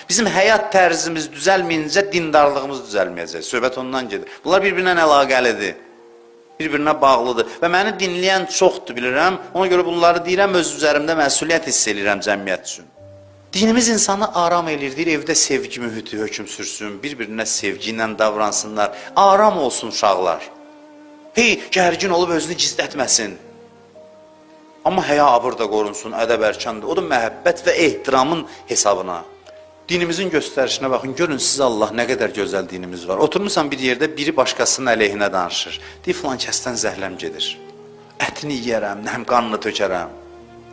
Bizim həyat tərzimiz düzəlməyincə dindarlığımız düzəlməyəcək. Söhbət ondan gedir. Bunlar bir-birinə əlaqəlidir. Bir-birinə bağlıdır. Və məni dinləyən çoxdur, bilirəm. Ona görə bunları deyirəm, öz üzərimdə məsuliyyət hiss edirəm cəmiyyət üçün. Dinimiz insanı aram eləyir, deyir, evdə sevgi mühiti hökm sürsün, bir-birinə sevgi ilə davransınlar, aram olsun uşaqlar. Hey, gərgin olub özünü gizlətməsin. Amma həya abır da qorunsun, ədəb ərkandır. O da məhəbbət və ehtiramın hesabına. Dinimizin göstərişinə baxın, görün siz Allah nə qədər gözəl dinimiz var. Oturmuşsan bir yerdə biri başqasının əleyhinə danışır. Deyir, filan kəsdən zəhləm gedir. Ətini yiyərəm, həm qanını tökərəm,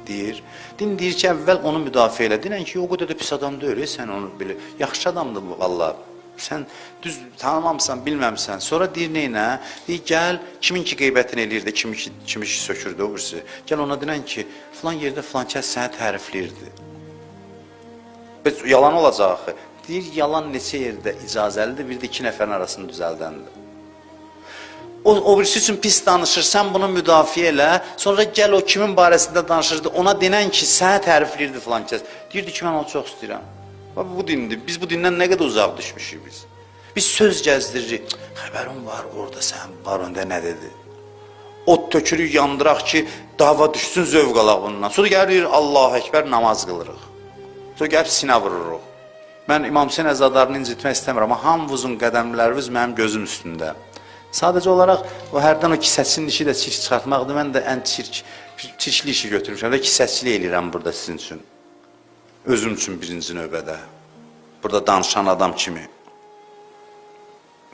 deyir. Din deyir ki, əvvəl onu müdafiə elə. Dinən ki, o qədər də pis adam deyil, sən onu bilir. Yaxşı adamdır bu, vallahi. Sən düz tanımamısan, bilməmsən. Sonra deyir, neynə? Deyir, gəl, kimin ki qeybətini eləyirdi, kimi ki sökürdü o birisi. Gəl ona dinən ki, filan yerdə filan kəs səni tərifləyirdi. Yalan olacaq axı. Deyir, yalan neçə yerdə icazəlidir, bir də iki nəfərin arasını düzəldəndir. O birisi üçün pis danışır, sən bunu müdafiə elə, sonra gəl o kimin barəsində danışırdı, ona denən ki, səni tərifləyirdi filan kəs. Deyirdi ki, mən onu çox istəyirəm. Bu dindir. Biz bu dindən nə qədər uzaq düşmüşük biz. Biz söz gəzdiririk. Xəbərim var orada, sən var onda nə dedi? Ot tökürük, yandıraq ki, dava düşsün, zövq alaq bundan. Sonra gəlir, Allahu Ekber, namaz qılırıq. Sonra gəlib sinə vururuq. Mən İmam Hüseyn əzadarını incitmək istəmirəm, amma hamınızın qədəmləriniz mənim gözüm üstündə. Sadəcə olaraq, o hərdən o kisəçinin işi də çirk çıxartmaqdır. Mən də ən çirkli işi götürmüşəm və kisəçilik eləyirəm burada sizin üçün. Özüm üçün birinci növbədə. Burada danışan adam kimi.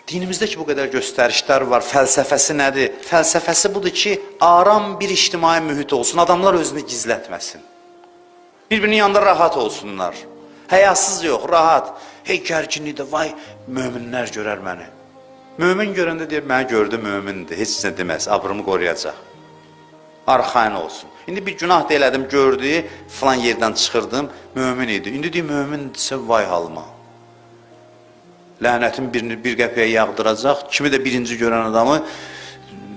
Dinimizdə ki, bu qədər göstərişlər var. Fəlsəfəsi nədir? Fəlsəfəsi budur ki, aram bir ictimai mühit olsun. Adamlar özünü gizlətməsin. Bir-birinin yanında rahat olsunlar. Həyasız yox, rahat. Hey, gərginlikdə, vay, möminlər görər məni. Mömin görəndə deyir, mənə gördü, mömindir. Heç nə deməz, abrımı qoruyacaq. Arxain olsun. İndi bir günah da elədim, gördü, filan yerdən çıxırdım, mömin idi. İndi deyir, mömindirsə, vay halıma. Lənətin birini bir qəpiyə yağdıracaq, kimi də birinci görən adamı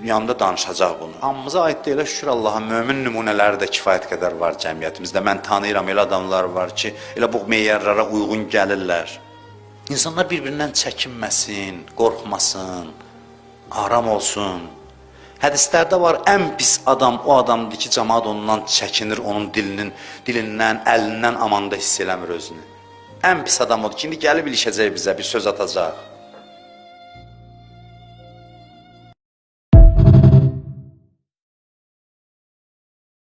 yanında danışacaq bunu. Hamımıza aid deyilə, şükür Allaha, mömin nümunələri də kifayət qədər var cəmiyyətimizdə. Mən tanıyıram, elə adamlar var ki, elə bu meyarlara uyğun gəlirlər. İnsanlar bir-birindən çəkinməsin, qorxmasın, aram olsun. Hədislərdə var, ən pis adam o adamdır ki, cəmaat ondan çəkinir, onun dilindən, əlindən amanda hiss eləmir özünü. Ən pis adam odur ki, indi gəlib ilişəcək bizə, bir söz atacaq.